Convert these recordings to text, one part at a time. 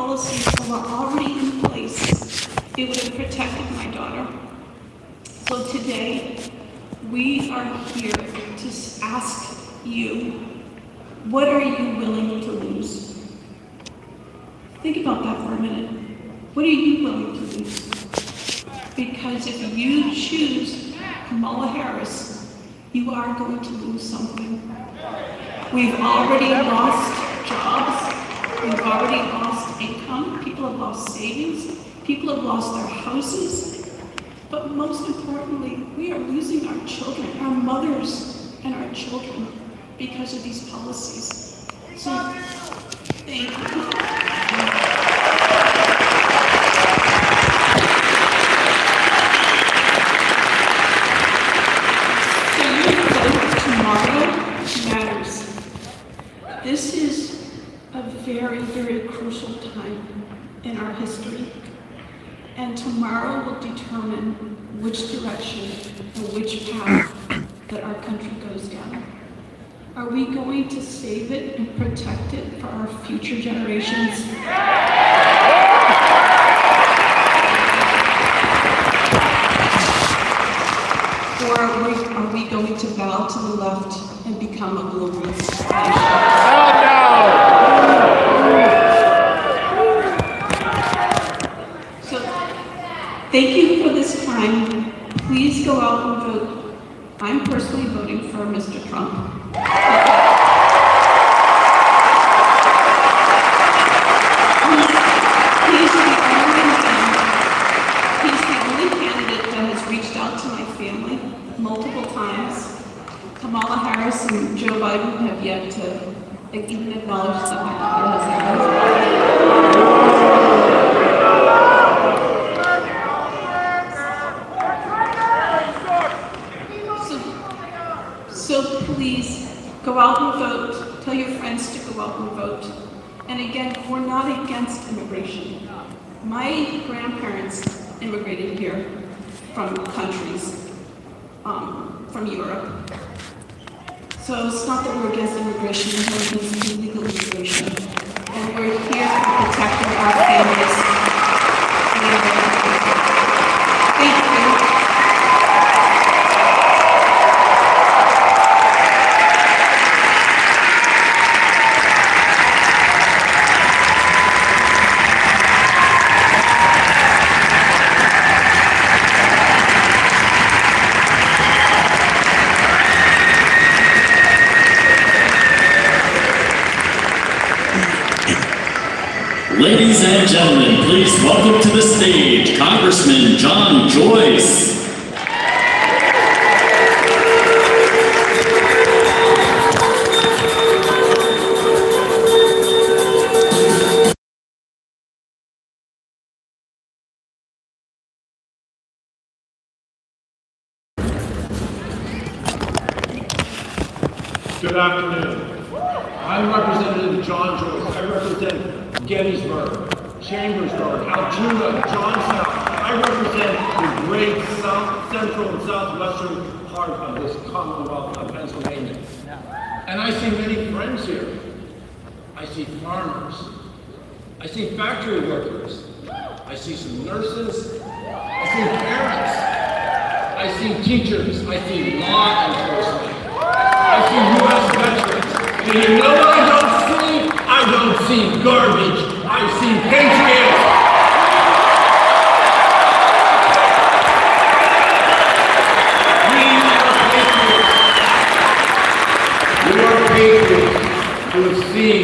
policies that were already in place, it would have protected my daughter. So today, we are here to ask you, what are you willing to lose? Think about that for a minute. What are you willing to lose? Because if you choose Kamala Harris, you are going to lose something. We've already lost jobs. We've already lost income. People have lost savings. People have lost their houses. But most importantly, we are losing our children, our mothers and our children, because of these policies. So, thank you. So your vote tomorrow matters. This is a very, very crucial time in our history. And tomorrow will determine which direction and which path that our country goes down. Are we going to save it and protect it for our future generations? Or are we going to bow to the left and become a globalist nation? So, thank you for this time. Please go out and vote. I'm personally voting for Mr. Trump. He's the only candidate that has reached out to my family multiple times. Kamala Harris and Joe Biden have yet to even acknowledge that my daughter has a So please, go out and vote. Tell your friends to go out and vote. And again, we're not against immigration. My grandparents immigrated here from countries, from Europe. So it's not that we're against immigration, we're against illegal immigration. And we're here for protecting our families. Thank you. Ladies and gentlemen, please welcome to the stage Congressman John Joyce. Good afternoon. I'm Representative John Joyce. I represent Gettysburg, Chambersburg, Altoona, Johnstown. I represent the great south, central, and southwestern part of this Commonwealth of Pennsylvania. And I see many friends here. I see farmers. I see factory workers. I see some nurses. I see parents. I see teachers. I see law enforcement. I see U.S. veterans. And you know what I don't see? I don't see garbage. I see patriots. We are patriots who have seen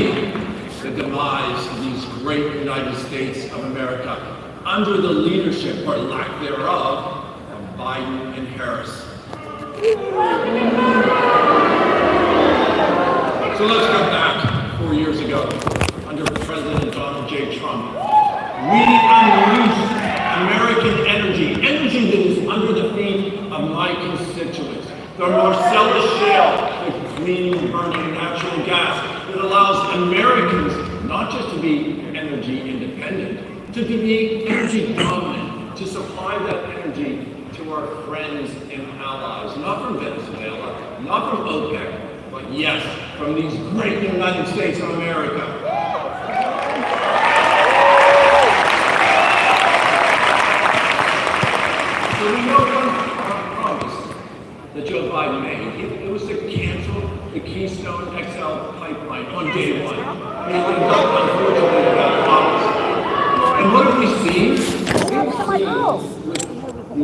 the demise of these great United States of America under the leadership, or lack thereof, of Biden and Harris. So let's go back 4 years ago, under President Donald J. Trump. We unleashed American energy that is under the feet of my constituents. The Marcellus Shale, the clean, burning natural gas that allows Americans not just to be energy independent, to be energy dominant, to supply that energy to our friends and allies, not from Venezuela, not from OPEC, but yes, from these great United States of America. we know one promise that Joe Biden made. It was to cancel the Keystone XL pipeline on day one. And unfortunately, that promise. And what have we seen? We've seen with the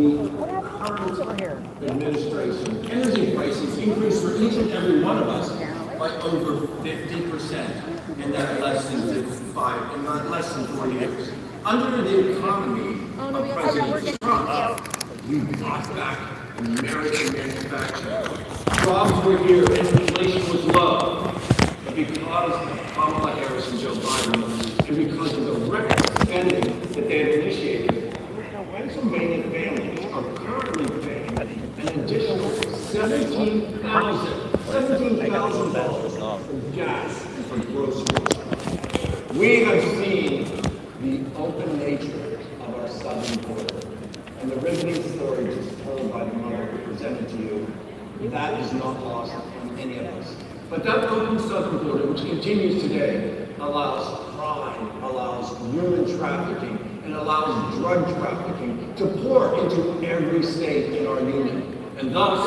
current administration, energy prices increased for each and every one of us by over 50% in that less than 4 years. Under the economy of President Trump, we brought back American manufacturing. Jobs were here and inflation was low. But because of Kamala Harris and Joe Biden, and because of the record spending that they have initiated, Pennsylvania families are currently paying an additional $17,000 for gas for groceries. We have seen the open nature of our southern border. And the riveting story just told by the mother presented to you, that is not lost on any of us. But that open southern border, which continues today, allows crime, allows human trafficking, and allows drug trafficking to pour into every state in our union. And thus,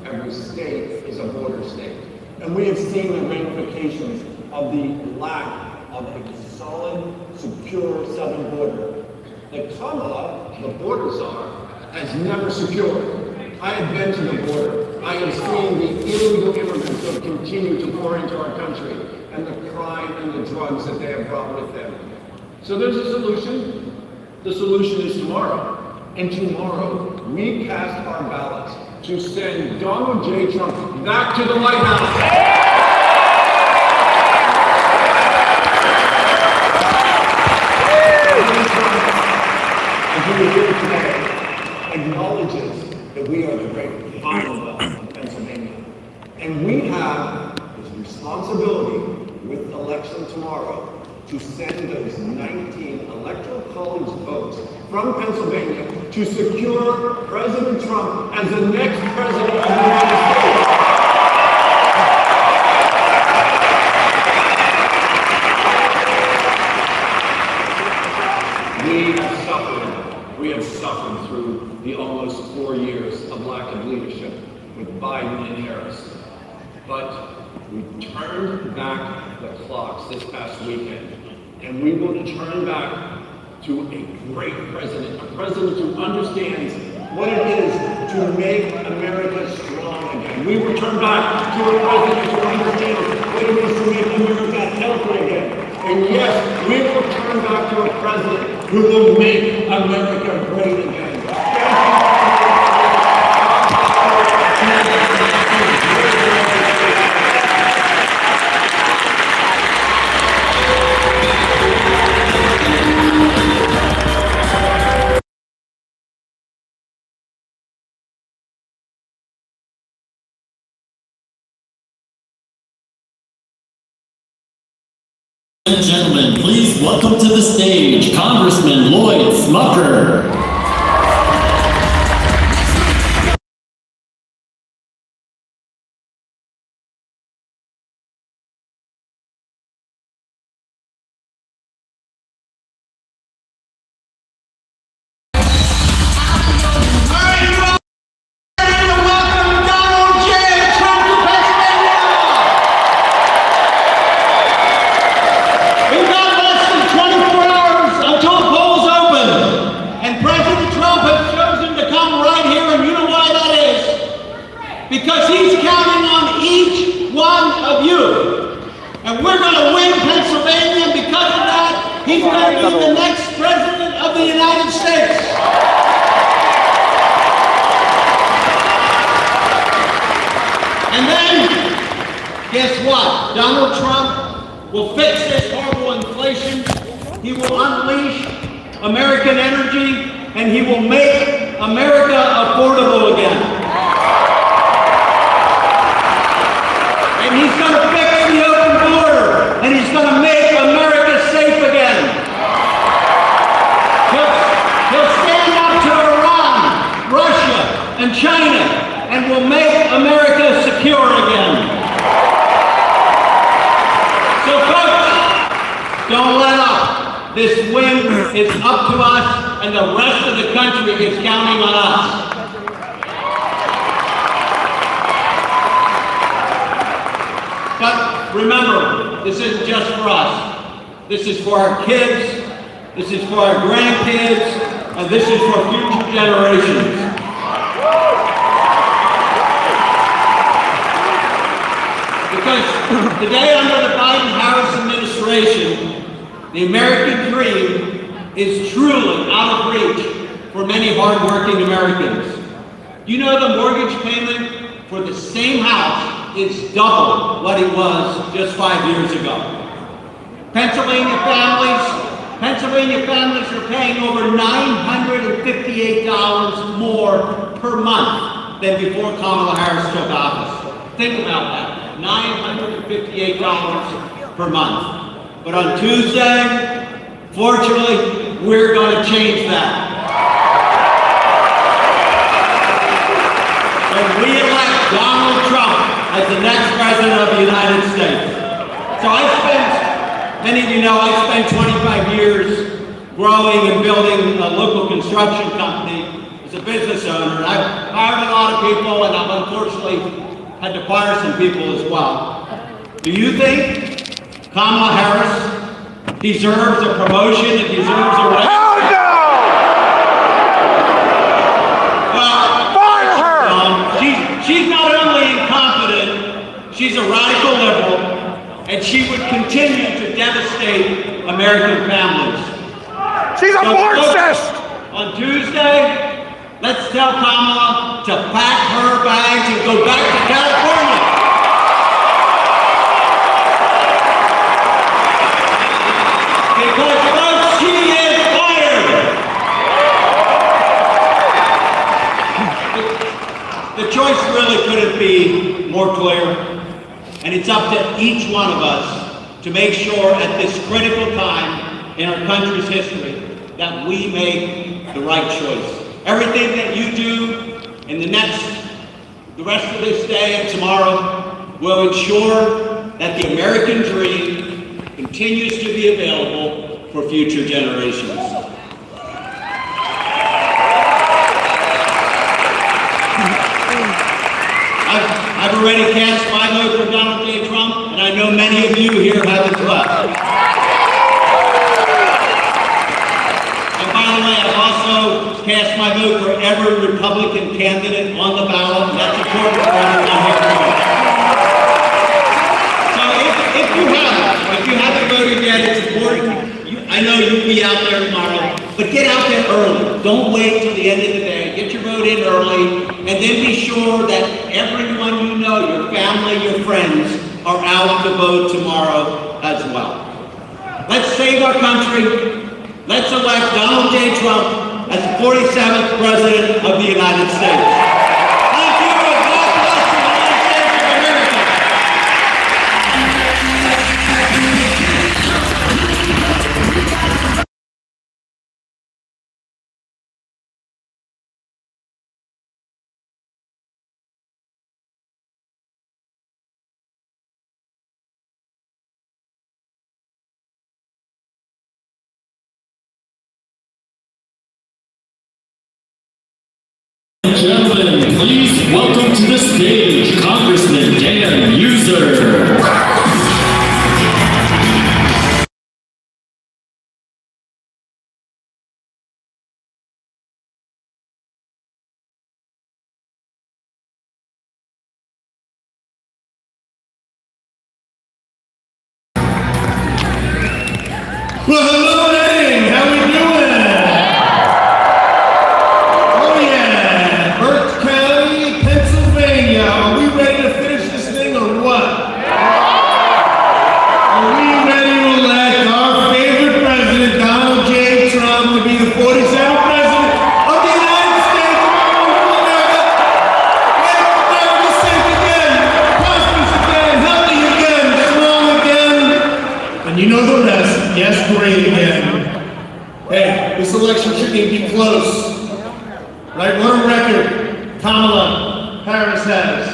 every state is a border state. And we have seen the ramifications of the lack of a solid, secure southern border that Kamala, the border czar, has never secured. I have been to the border. I have seen the illegal immigrants that continue to pour into our country and the crime and the drugs that they have brought with them. So there's a solution. The solution is tomorrow. And tomorrow, we cast our ballots to send Donald J. Trump back to the White House. As you hear today, acknowledges that we are the great Commonwealth of Pennsylvania. And we have this responsibility with election tomorrow to send those 19 electoral college votes from Pennsylvania to secure President Trump as the next president of the United States. We have suffered through the almost 4 years of lack of leadership with Biden and Harris. But we turned back the clocks this past weekend, and we will turn back to a great president, a president who understands what it is to make America strong again. We will turn back to a president who understands what it is to make America healthy again. And yes, we will turn back to a president who will make America great again. Ladies and gentlemen, please welcome to the stage Congressman Lloyd Smucker. Because he's counting on each one of you. And we're going to win Pennsylvania, and because of that, he's going to be the next president of the United States. And then, guess what? Donald Trump will fix this horrible inflation. He will unleash American energy, and he will make America affordable again. And he's going to fix the open border, and he's going to make America safe again. He'll stand up to Iran, Russia, and China, and will make America secure again. So folks, don't let up. This win is up to us. and the rest of the country is counting on us. But remember, this isn't just for us. This is for our kids, this is for our grandkids, and this is for future generations. Because today, under the Biden-Harris administration, the American dream is truly out of reach for many hardworking Americans. You know the mortgage payment for the same house is double what it was just 5 years ago. Pennsylvania families are paying over $958 more per month than before Kamala Harris took office. Think about that, $958 per month. But on Tuesday, fortunately, we're going to change that. And we elect Donald Trump as the next president of the United States. So many of you know, I spent 25 years growing and building a local construction company as a business owner. And I've hired a lot of people, and I've unfortunately had to fire some people as well. Do you think Kamala Harris deserves a promotion and deserves a raise? Hell no! Well, fire her! She's not only incompetent, she's a radical liberal, and she would continue to devastate American families. She's a Marxist! On Tuesday, let's tell Kamala to pack her bags and go back to California. Because folks, she is fired. The choice really couldn't be more clear, and it's up to each one of us to make sure at this critical time in our country's history that we make the right choice. Everything that you do in the rest of this day and tomorrow will ensure that the American dream continues to be available for future generations. I've already cast my vote for Donald J. Trump, and I know many of you here have as well. And by the way, I've also cast my vote for every Republican candidate on the ballot, and that's important for everyone here tonight. So if you haven't voted yet, it's important. I know you'll be out there tomorrow, but get out there early. Don't wait till the end of the day. Get your vote in early, and then be sure that everyone you know, your family, your friends, are out to vote tomorrow as well. Let's save our country. Let's elect Donald J. Trump as the 47th President of the United States. Thank you, and God bless the United States of America. Gentlemen, please welcome to the stage Congressman Dan Meuser. Well, hello, Eddie. How we doing? Oh yeah, Berks County, Pennsylvania. Are we ready to finish this thing or what? Are we ready to elect our favorite president, Donald J. Trump, to be the 47th president of the United States of America? Make America safe again, prosperous again, healthy again, strong again, and you know the rest. Yes, great again. Hey, this election shouldn't be close. Right, what a record Kamala Harris has.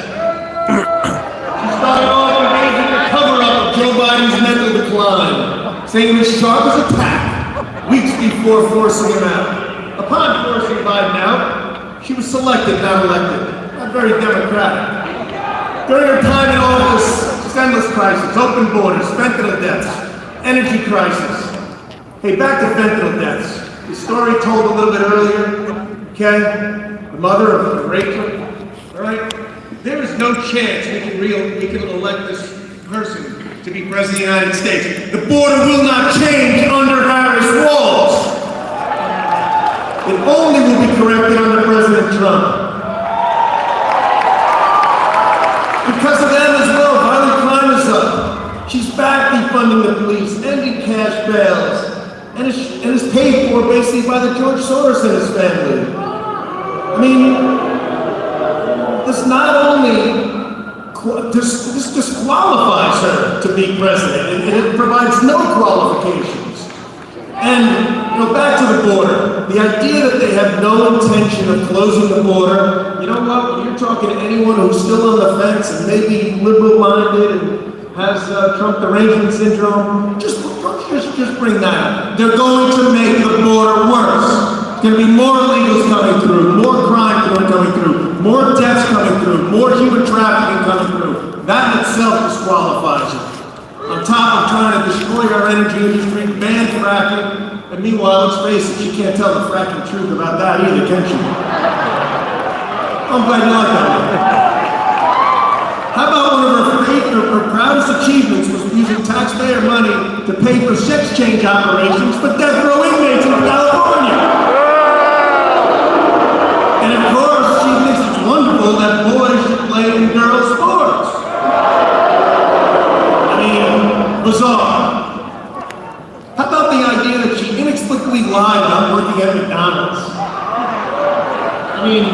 She started off engaging the cover-up of Joe Biden's mental decline, saying he was sharp as a tack weeks before forcing him out. Biden out. She was selected, not elected. Not very democratic. During her time in office, just endless crisis, open borders, fentanyl deaths, energy crisis. Hey, back to fentanyl deaths. The story told a little bit earlier, okay? The mother of Rachel, all right? There is no chance we can elect this person to be president of the United States. The border will not change under Harris walls. It only will be corrected under President Trump. Because of them as well, violent crime is up. She's back defunding the police, ending cash bails, and is paid for basically by the George Soros and his family. I mean, this not only this disqualifies her to be president, and it provides no qualifications. And back to the border. The idea that they have no intention of closing the border. You know what? When you're talking to anyone who's still on the fence and maybe liberal-minded and has Trump derangement syndrome, just bring that up. They're going to make the border worse. There's going to be more illegals coming through, more crime coming through, more deaths coming through, more human trafficking coming through. That in itself disqualifies you. On top of trying to destroy our energy industry, ban fracking, and meanwhile, let's face it, she can't tell the fracking truth about that either, can she? I'm glad you like that one. How about one of her proudest achievements was using taxpayer money to pay for sex change operations for death row inmates in California? And of course, she thinks it's wonderful that boys should play in girls' sports. I mean, bizarre. How about the idea that she inexplicably lied about working at McDonald's? I mean,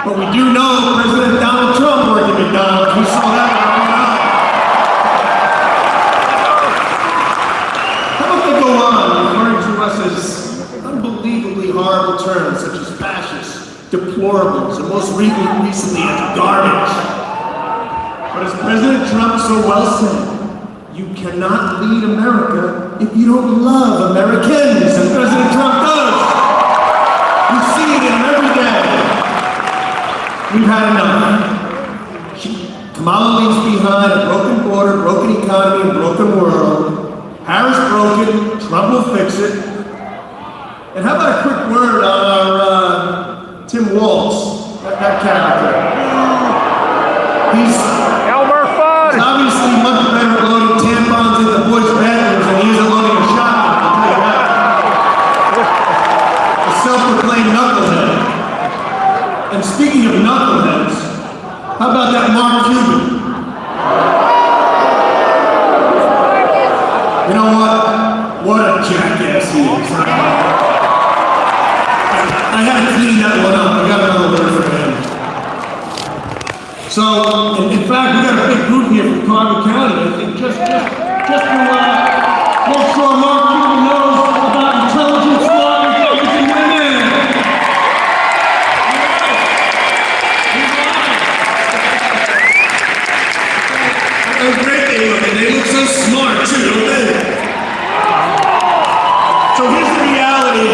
but we do know President Donald Trump worked at McDonald's. We saw that one. How about they go on referring to us as unbelievably horrible terms such as fascists, deplorables, and most recently as garbage. But as President Trump so well said, you cannot lead America if you don't love Americans, and President Trump does. You see it in him every day. We've had enough. Kamala leaves behind a broken border, broken economy, and broken world. Harris broke it, Trump will fix it. And how about a quick word on our Tim Walz, that character? He's obviously much better at loading tampons in the boys' bedrooms than he is at loading a shotgun, I'll tell you that. A self-proclaimed knucklehead. And speaking of knuckleheads, how about that Mark Cuban? You know what? What a jackass he is. I had to clean that one up. I got another word for him. So, in fact, we got a big group here from Carver County. I think just to make sure Mark Cuban knows about intelligence law and everything in there. How great they look, and they look so smart too, don't they? So here's the reality,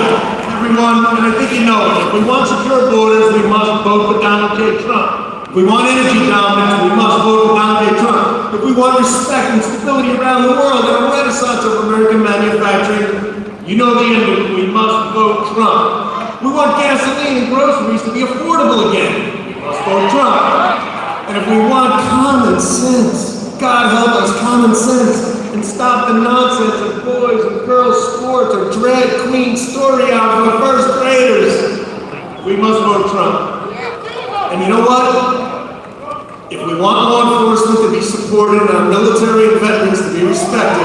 everyone, and I think you know it. If we want secure borders, we must vote for Donald J. Trump. If we want energy dominance, we must vote for Donald J. Trump. If we want respect and stability around the world and a renaissance of American manufacturing, you know the end of it, we must vote Trump. We want gasoline and groceries to be affordable again. We must vote Trump. And if we want common sense, God help us, common sense, and stop the nonsense of boys and girls sports or drag queen story hours for first graders, we must vote Trump. And you know what? If we want law enforcement to be supported and our military and veterans to be respected,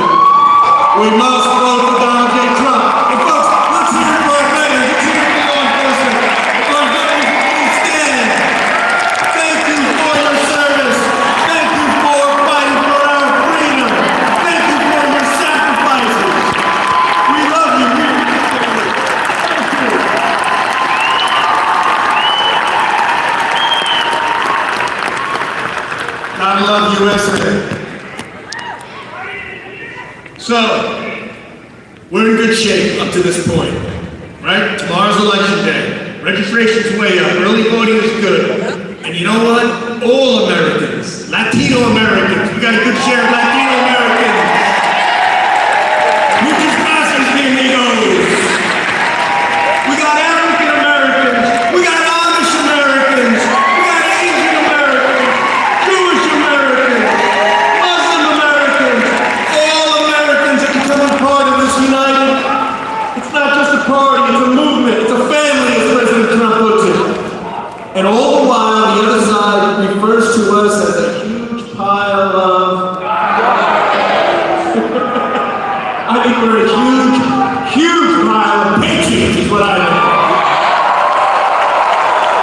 we must vote for Donald J. Trump. And folks, let's hear it for our veterans. Let's hear it for law enforcement. If our veterans will stand. Thank you for your service. Thank you for fighting for our freedom. Thank you for your sacrifices. We love you. We appreciate you. Thank you. God love USA. So, we're in good shape up to this point, right? Tomorrow's election day. Registration's way up. Early voting is good. And you know what? All Americans, Latino Americans, we got a good share of Latino Americans. Muchas gracias, mi amigos. We got African Americans. We got Amish Americans. We got Asian Americans. Jewish Americans. Muslim Americans. All Americans are becoming part of this united. It's not just a party, it's a movement, it's a family, as President Trump puts it. And all the while, the other side refers to us as a huge pile of... I think we're a huge pile of patriots, is what I mean.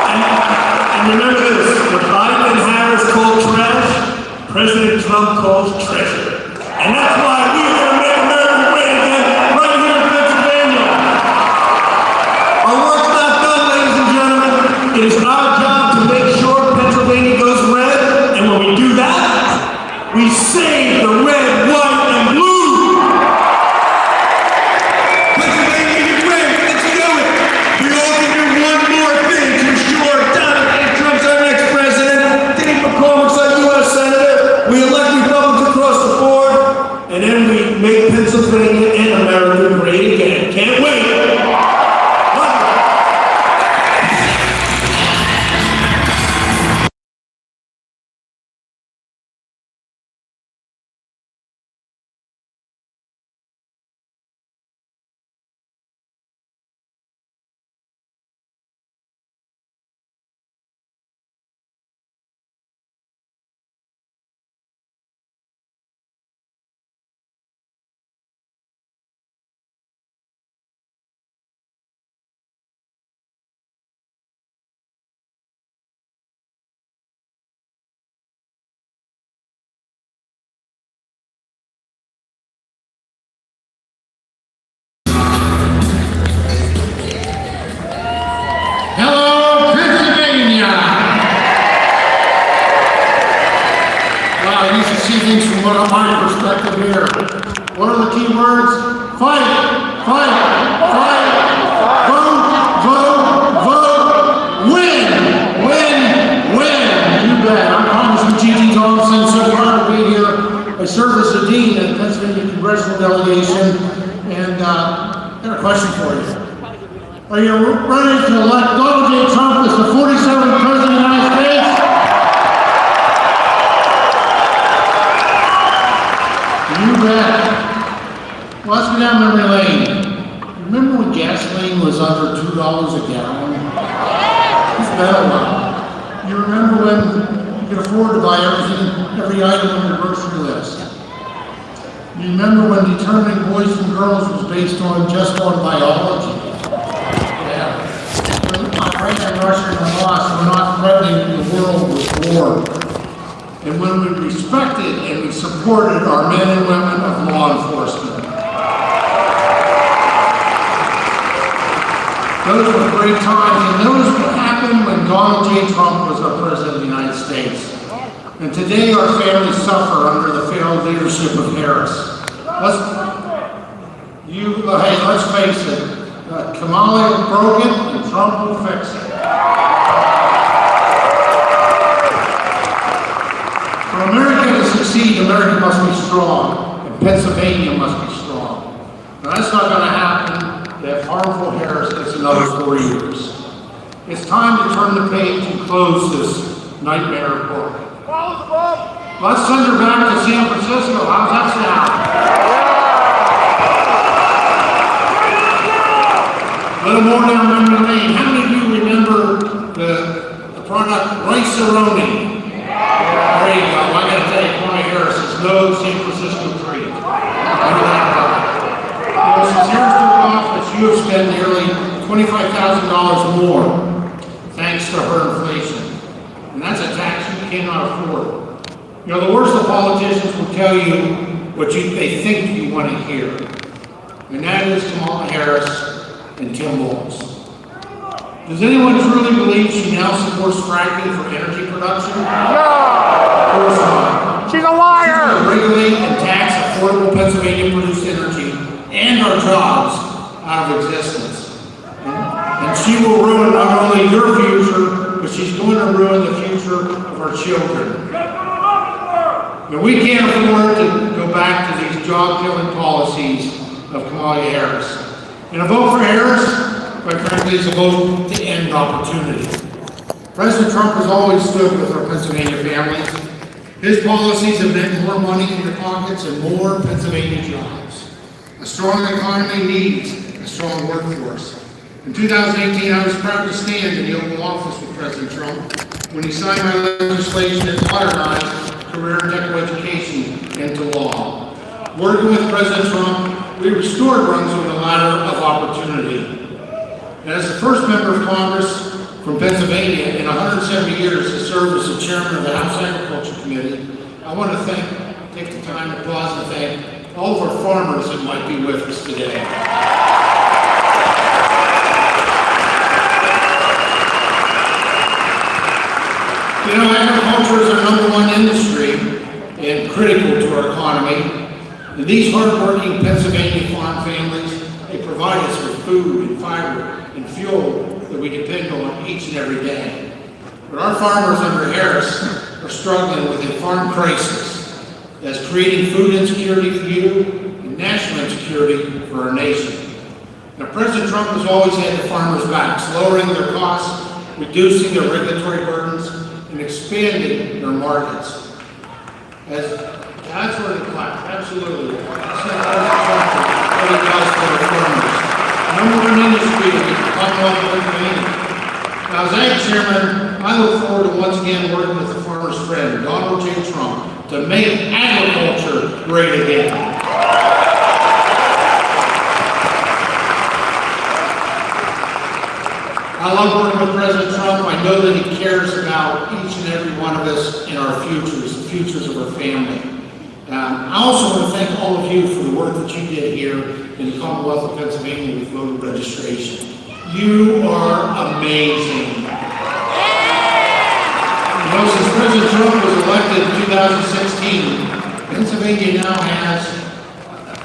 And remember this, what Biden and Harris call trash, President Trump calls treasure. And that's why we are going to make America great again, right here in Pennsylvania. Our work's not done, ladies and gentlemen. It is our job to make sure Pennsylvania goes red, and when we do that, we save the red, white, and blue. Pennsylvania is great. Let's do it. We all can do one more thing to ensure Donald J. Trump's our next president. Dave McCormick's our U.S. Senator. We elect Republicans across the board, and then we make Pennsylvania and America great again. Can't wait. Hello, Pennsylvania! Wow, you should see things from my perspective here. What are the key words? Fight, fight, fight, vote, vote, vote, win, win, win. You bet. I'm Congressman GT Thompson, so proud to be here. I serve as the Dean of the Pennsylvania Congressional Delegation, and I got a question for you. Are you ready to elect Donald J. Trump as the 47th President of the United States? You bet. Well, let's go down memory lane. Remember when gasoline was under $2 a gallon? It's been a while. You remember when you could afford to buy every item on your grocery list? You remember when determining boys and girls was based just on biology? And Russia and Hamas were not threatening the world with war. And when we respected and we supported our men and women of law enforcement. Those were great times, and those what happened when Donald J. Trump was our President of the United States. And today our families suffer under the failed leadership of Harris. Let's face it. Kamala broke it, and Trump will fix it. For America to succeed, America must be strong, and Pennsylvania must be strong. Now, that's not going to happen if harmful Harris gets another 4 years. It's time to turn the page and close this nightmare book. Let's send her back to San Francisco. How's that sound? A little more down memory lane. How many of you remember the product Rice-A-Roni? There you go. I got to tell you, Connie Harris is no San Francisco treat. Remember that product. Since Harris took office, you have spent nearly $25,000 more, thanks to her inflation. And that's a tax you cannot afford. You know, the worst of politicians will tell you what they think you want to hear. And that is Kamala Harris and Tim Walz. Does anyone truly believe she now supports fracking for energy production? No! Of course not. She's a liar! She's going to regulate and tax affordable Pennsylvania-produced energy and our jobs out of existence. And she will ruin not only your future, but she's going to ruin the future of our children. And we can't afford to go back to these job-killing policies of Kamala Harris. And a vote for Harris, quite frankly, is a vote to end opportunity. President Trump has always stood with our Pennsylvania families. His policies have meant more money in your pockets and more Pennsylvania jobs. A strong economy needs a strong workforce. In 2018, I was proud to stand in the Oval Office with President Trump when he signed my legislation that modernized career and technical education into law. Working with President Trump, we restored Brunswick a ladder of opportunity. And as the first member of Congress from Pennsylvania in 170 years to serve as the chairman of the House Agriculture Committee, I want to take the time to pause and thank all of our farmers that might be with us today. You know, agriculture is our #1 industry and critical to our economy. And these hardworking Pennsylvania farm families, they provide us with food and fiber and fuel that we depend on each and every day. But our farmers under Harris are struggling with a farm crisis that's creating food insecurity for you and national insecurity for our nation. Now, President Trump has always had the farmers' backs, lowering their costs, reducing their regulatory burdens, and expanding their markets. That's where the clap, absolutely. That's what he does for the farmers. #1 industry in the Commonwealth of Pennsylvania. Now, as Ag Chairman, I look forward to once again working with the farmer's friend, Donald J. Trump, to make agriculture great again. I love working with President Trump. I know that he cares about each and every one of us in our futures, the futures of our family. I also want to thank all of you for the work that you did here in the Commonwealth of Pennsylvania with voter registration. You are amazing. You know, since President Trump was elected in 2016, Pennsylvania now has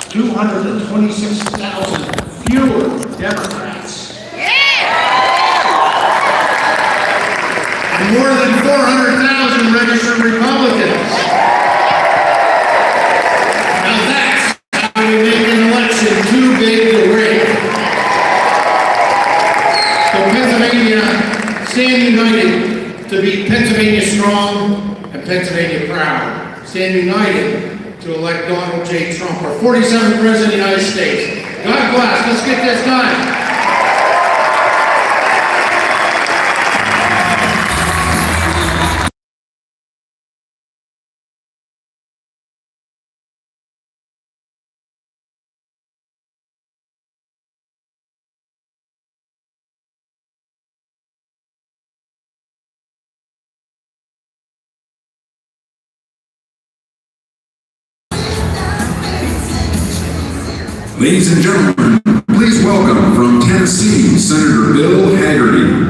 226,000 fewer Democrats. And more than 400,000 registered Republicans. Now that's how you make an election too big to rig. So Pennsylvania, stand united to be Pennsylvania strong and Pennsylvania proud. Stand united to elect Donald J. Trump, our 47th President of the United States. God bless. Let's get this done. Ladies and gentlemen, please welcome from Tennessee, Senator Bill Hagerty.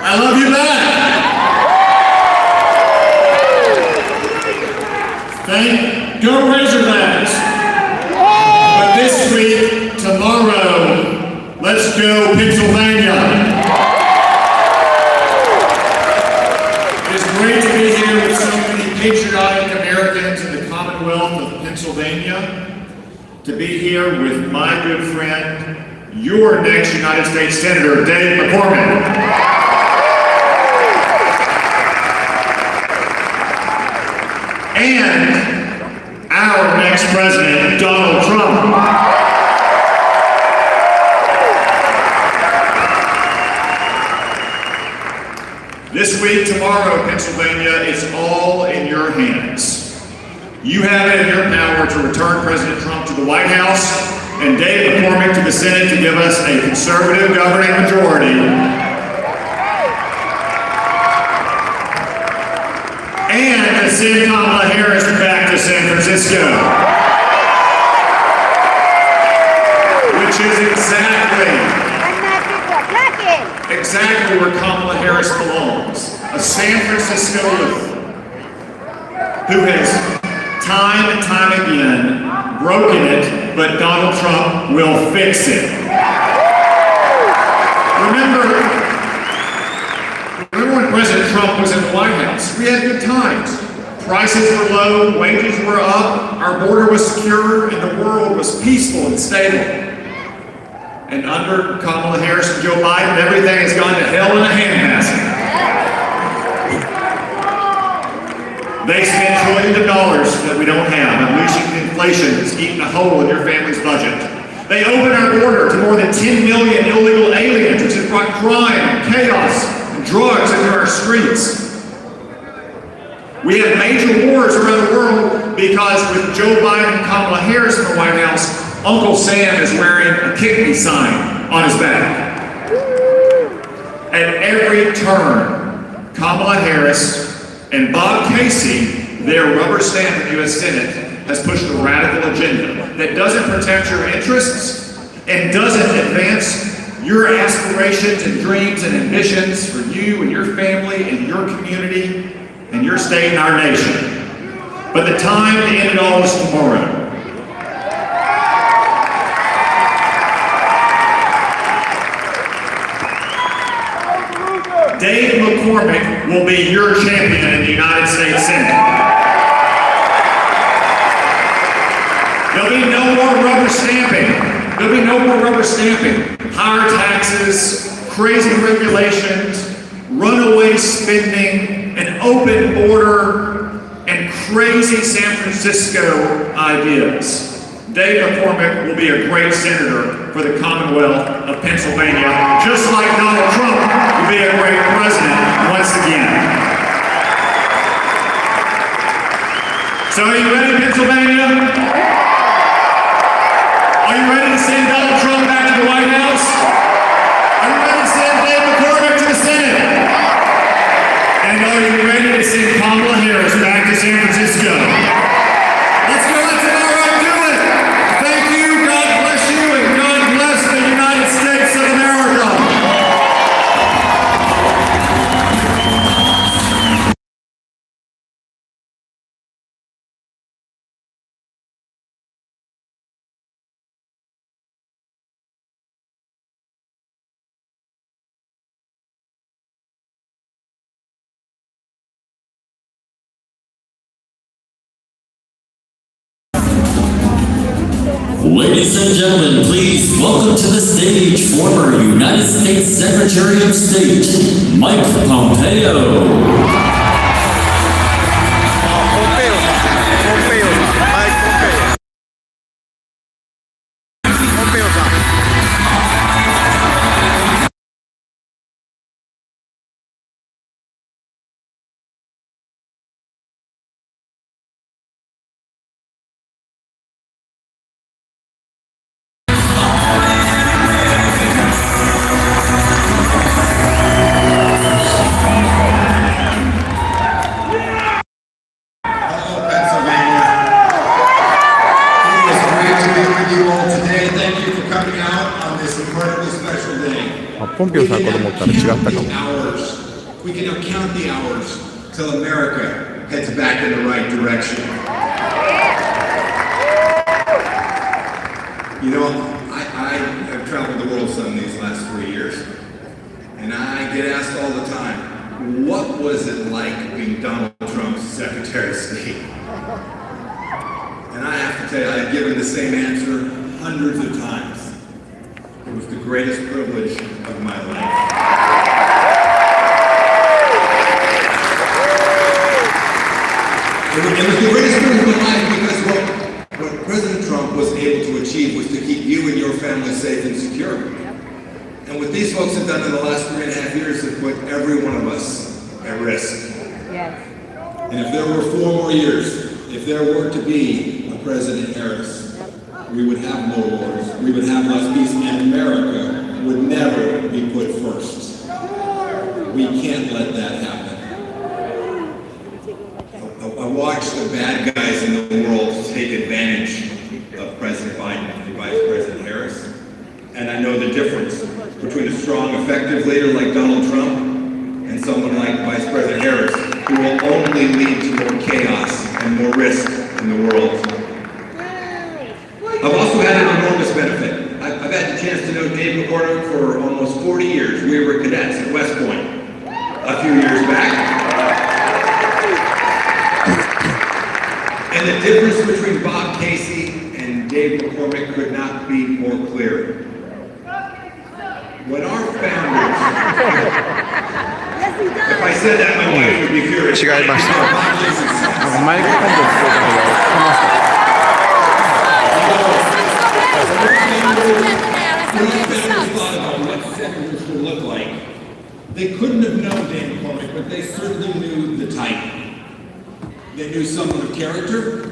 I love you back. Thank, go Razorbacks. But this week, tomorrow, let's go Pennsylvania. It is great to be here with so many patriotic Americans in the Commonwealth of Pennsylvania, to be here with my good friend, your next United States Senator, Dave McCormick. And our next president, Donald Trump. This week, tomorrow, Pennsylvania, it's all in your hands. You have it in your power to return President Trump to the White House and Dave McCormick to the Senate to give us a conservative governing majority. And to send Kamala Harris back to San Francisco. Which is exactly where Kamala Harris belongs. A San Francisco who has time and time again broken it, but Donald Trump will fix it. Remember when President Trump was in the White House? We had good times. Prices were low, wages were up, our border was secure, and the world was peaceful and stable. And under Kamala Harris and Joe Biden, everything has gone to hell in a handbasket. They spend trillions of dollars that we don't have, unleashing inflation that's eaten a hole in your family's budget. They open our border to more than 10 million illegal aliens, which has brought crime, chaos, and drugs into our streets. We have major wars around the world because with Joe Biden and Kamala Harris in the White House, Uncle Sam is wearing a kick me sign on his back. At every turn, Kamala Harris and Bob Casey, their rubber stamp in the U.S. Senate, has pushed a radical agenda that doesn't protect your interests and doesn't advance your aspirations and dreams and ambitions for you and your family and your community and your state and our nation. But the time to end it all is tomorrow. Dave McCormick will be your champion in the United States Senate. There'll be no more rubber stamping. There'll be no more rubber stamping. Higher taxes, crazy regulations, runaway spending, an open border, and crazy San Francisco ideas. Dave McCormick will be a great senator for the Commonwealth of Pennsylvania, just like Donald Trump will be a great president once again. So are you ready, Pennsylvania? Are you ready to send Donald Trump back to the White House? Are you ready to send Dave McCormick to the Senate? And are you ready to send Kamala Harris back to San Francisco? Let's go, let's do it! Thank you, God bless you, and God bless the United States of America! Ladies and gentlemen, please welcome to the stage former United States Secretary of State, Mike Pompeo. ポンペオさんかと思ったら違ったかも。 We can now count the hours till America heads back in the right direction. You know, I have traveled the world some these last 3 years, and I get asked all the time, what was it like being Donald Trump's Secretary of State? And I have to tell you, I've given the same answer hundreds of times. It was the greatest privilege of my life. It was the greatest privilege of my life because what President Trump was able to achieve was to keep you and your family safe and secure. And what these folks have done in the last 3.5 years has put every one of us at risk. Yes. And if there were 4 more years, if there were to be a President Harris, we would have more wars, we would have less peace, and America would never be put first. We can't let that happen. I watched the bad guys in the world take advantage of President Biden and Vice President Harris, and I know the difference between a strong, effective leader like Donald Trump and someone like Vice President Harris, who will only lead to more chaos and more risk in the world. I've also had an enormous benefit. I've had the chance to know Dave McCormick for almost 40 years. We were cadets at West Point a few years back. And the difference between Bob Casey and Dave McCormick could not be more clear. When our founders, if I said that, my wife would be furious. 違いました。マイクコンボつけたけど、When our founders thought about what senators would look like, they couldn't have known Dan McCormick, but they certainly knew the type. They knew someone of character.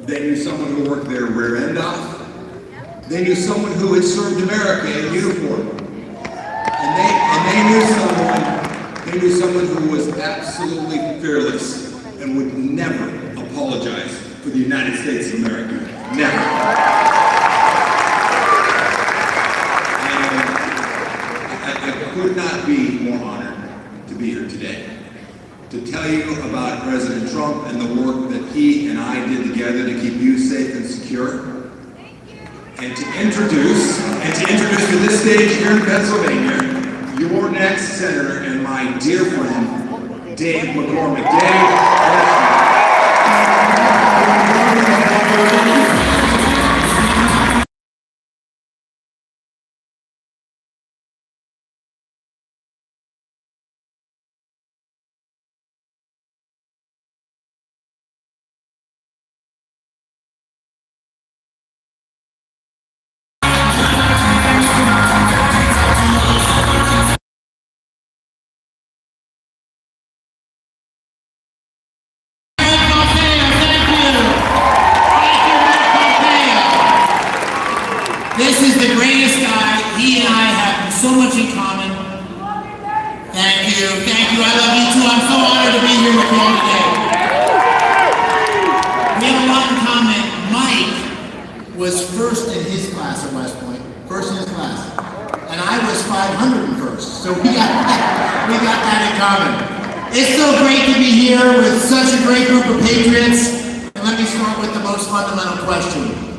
They knew someone who worked their rear end off. They knew someone who had served America in uniform. And they knew someone who was absolutely fearless and would never apologize for the United States of America. Never. I could not be more honored to be here today, to tell you about President Trump and the work that he and I did together to keep you safe and secure, and to introduce to this stage here in Pennsylvania, your next senator and my dear friend, Dave McCormick. Dave, This is the greatest guy. He and I have so much in common. Thank you. Thank you. I love you too. I'm so honored to be here with you all today. We have a lot in common. Mike was first in his class at West Point. First in his class. And I was 501st. So we got that in common. It's so great to be here with such a great group of patriots. And let me start with the most fundamental question.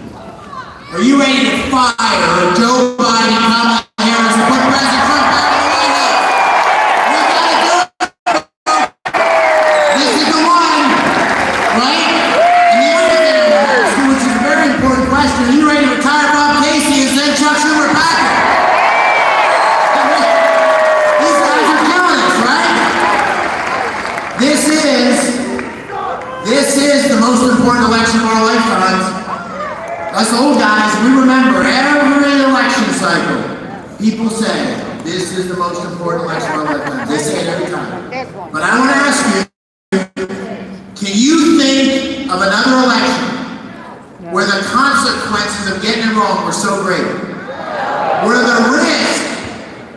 Are you ready to fire Joe Biden, Kamala Harris, and put President Trump back in the White House? We gotta do it. This is the one, right? And the other thing, which is a very important question, are you ready to retire Bob Casey and send Chuck Schumer back? These guys are killing us, right? This is the most important election of our lifetimes. Us old guys, we remember every election cycle. People say, this is the most important election of our lifetime. They say it every time. But I want to ask you, can you think of another election where the consequences of getting it wrong were so great? Where the risk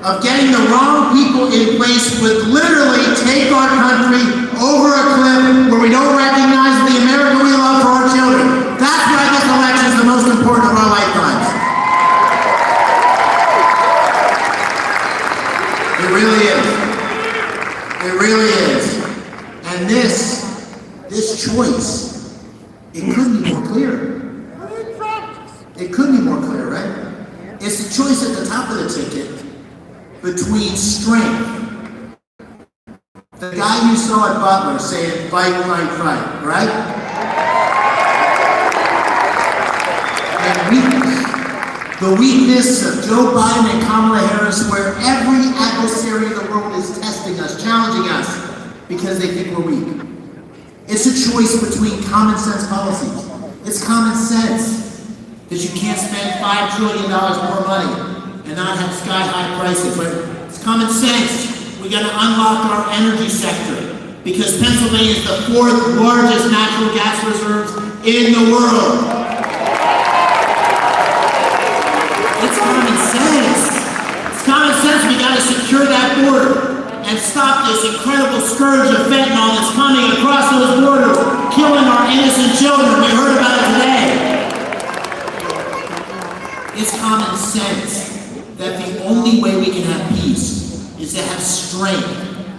of getting the wrong people in place would literally take our country over a cliff where we don't recognize the America we love for our children. That's why this election is the most important of our lifetimes. It really is. It really is. And this choice, it couldn't be more clear. It couldn't be more clear, right? It's the choice at the top of the ticket between strength. The guy you saw at Butler saying, fight, fight, fight, right? And weakness. The weakness of Joe Biden and Kamala Harris, where every adversary in the world is testing us, challenging us, because they think we're weak. It's a choice between common sense policies. It's common sense that you can't spend $5 trillion more money and not have sky-high prices. But it's common sense. We got to unlock our energy sector because Pennsylvania is the 4th largest natural gas reserves in the world. It's common sense. It's common sense. We got to secure that border and stop this incredible scourge of fentanyl that's coming across those borders, killing our innocent children. We heard about it today. It's common sense that the only way we can have peace is to have strength.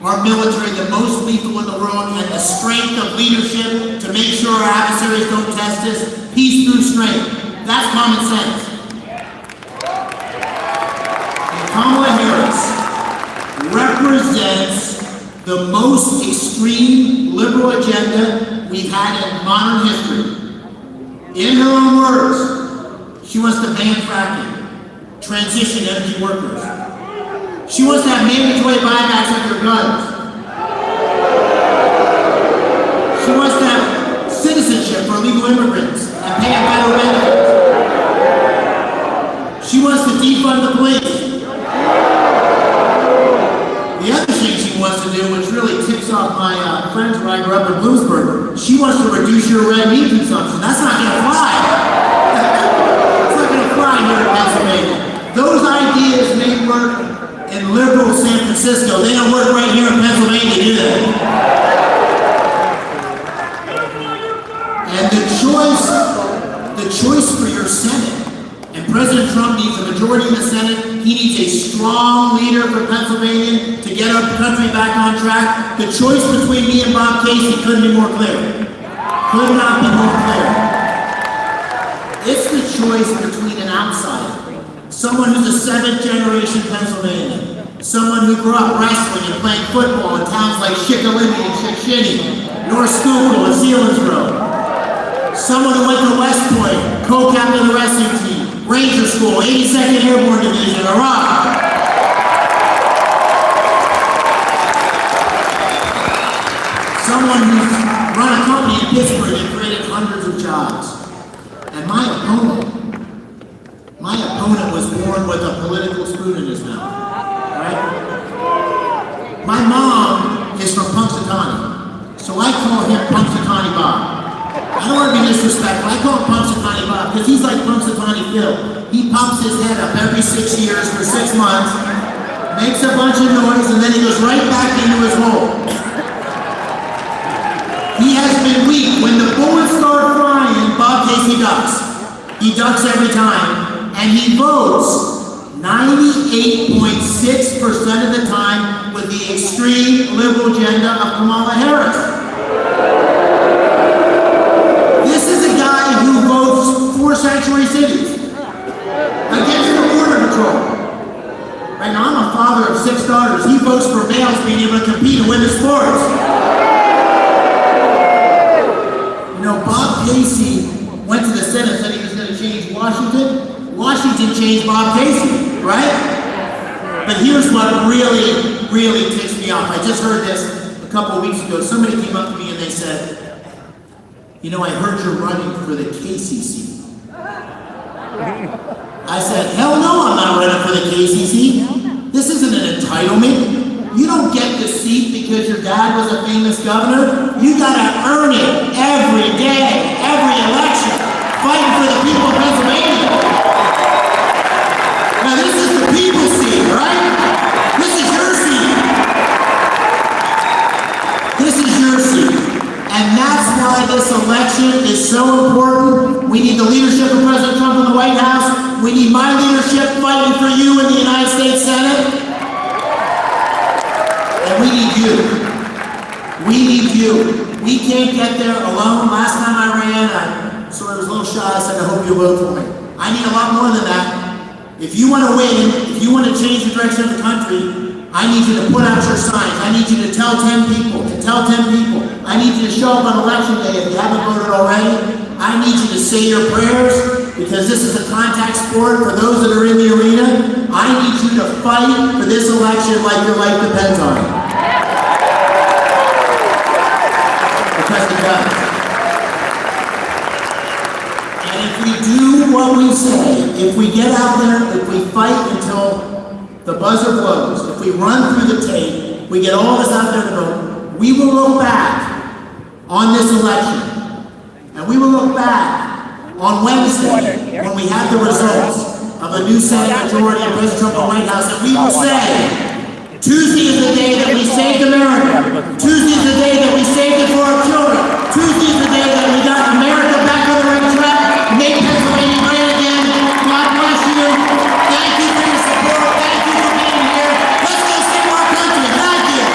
Our military, the most lethal in the world, and the strength of leadership to make sure our adversaries don't test us. Peace through strength. That's common sense. And Kamala Harris represents the most extreme liberal agenda we've had in modern history. In her own words, she wants to ban fracking, transition energy workers. She wants to have mandatory buybacks of their guns. She wants to have citizenship for illegal immigrants and pay them federal benefits. She wants to defund the police. The other thing she wants to do, which really ticks off my friends when I grew up in Bloomsburg, she wants to reduce your red meat consumption. That's not going to fly. It's not going to fly here in Pennsylvania. Those ideas may work in liberal San Francisco. They don't work right here in Pennsylvania, do they? And the choice for your Senate, and President Trump needs a majority in the Senate. He needs a strong leader for Pennsylvania to get our country back on track. The choice between me and Bob Casey couldn't be more clear. Could not be more clear. It's the choice between an outsider, someone who's a 7th generation Pennsylvanian, someone who grew up wrestling and playing football in towns like Shikellamy and Shikshini, North Schuylkill and Selinsgrove, someone who went to West Point, co-captain of the wrestling team, Ranger School, 82nd Airborne Division, Iraq. Someone who's run a company in Pittsburgh and created hundreds of jobs. And my opponent was born with a political spoon in his mouth, right? My mom is from Punxsutawney, so I call him Punxsutawney Bob. I don't want to be disrespectful, I call him Punxsutawney Bob because he's like Punxsutawney Phil. He pumps his head up every 6 years for 6 months, makes a bunch of noise, and then he goes right back into his hole. He has been weak. When the bullets start flying, Bob Casey ducks. He ducks every time, and he votes 98.6% of the time with the extreme liberal agenda of Kamala Harris. This is a guy who votes for sanctuary cities, against the border patrol. Right now, I'm a father of 6 daughters. He votes for males being able to compete in women's sports. You know, Bob Casey went to the Senate, said he was going to change Washington. Washington changed Bob Casey, right? But here's what really, really ticks me off. I just heard this a couple of weeks ago. Somebody came up to me and they said, you know, I heard you're running for the Casey seat. I said, hell no, I'm not running for the Casey seat. This isn't an entitlement. You don't get the seat because your dad was a famous governor. You gotta earn it every day, every election, fighting for the people of Pennsylvania. Now this is the people's seat, right? This is your seat. This is your seat. And that's why this election is so important. We need the leadership of President Trump in the White House. We need my leadership fighting for you in the United States Senate. And we need you. We need you. We can't get there alone. Last time I ran, I sort of was a little shy. I said, I hope you'll vote for me. I need a lot more than that. If you want to win, if you want to change the direction of the country, I need you to put out your signs. I need you to tell 10 people, I need you to show up on election day if you haven't voted already. I need you to say your prayers because this is a contact sport for those that are in the arena. I need you to fight for this election like your life depends on it. Because it does. And if we do what we say, if we get out there, if we fight until the buzzer blows, if we run through the tape, we get all of us out there to vote, we will look back on this election. And we will look back on Wednesday when we have the results of a new Senate majority and President Trump in the White House, and we will say, Tuesday is the day that we saved America. Tuesday is the day that we saved it for our children. Tuesday is the day that we got America back on the right track, make Pennsylvania great again. God bless you. Thank you for your support. Thank you for being here. Let's go save our country. Thank you.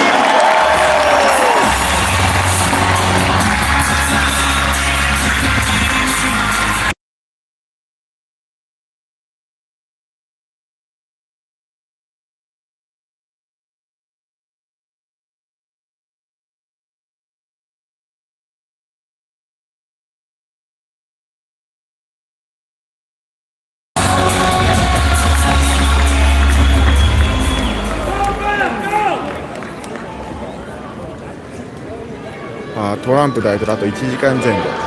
トランプ大統領あと1時間前後。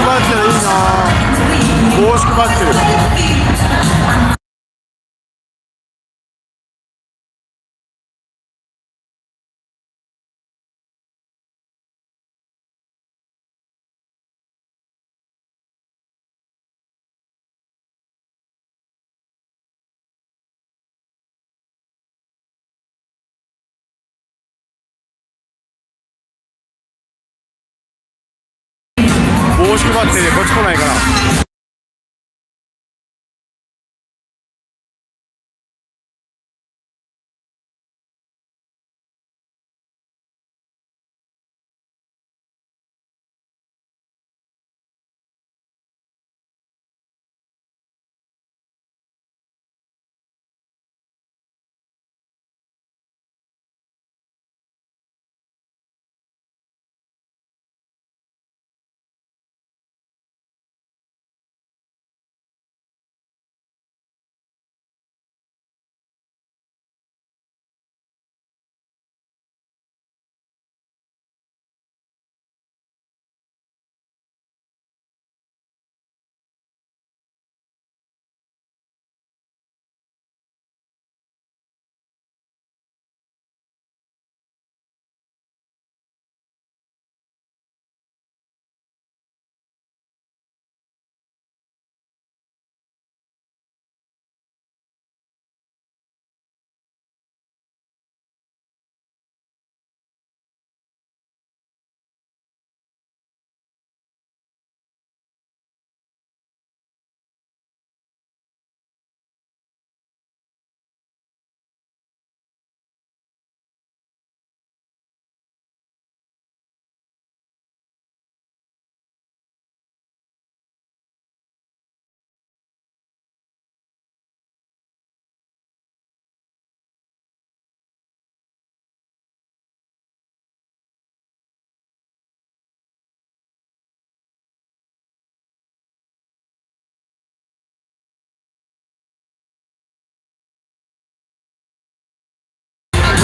配ってるいいな。帽子配ってる。帽子配っててこっち来ないから。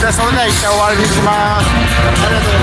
じゃあそれでは一旦終わりにします。ありがとうございます。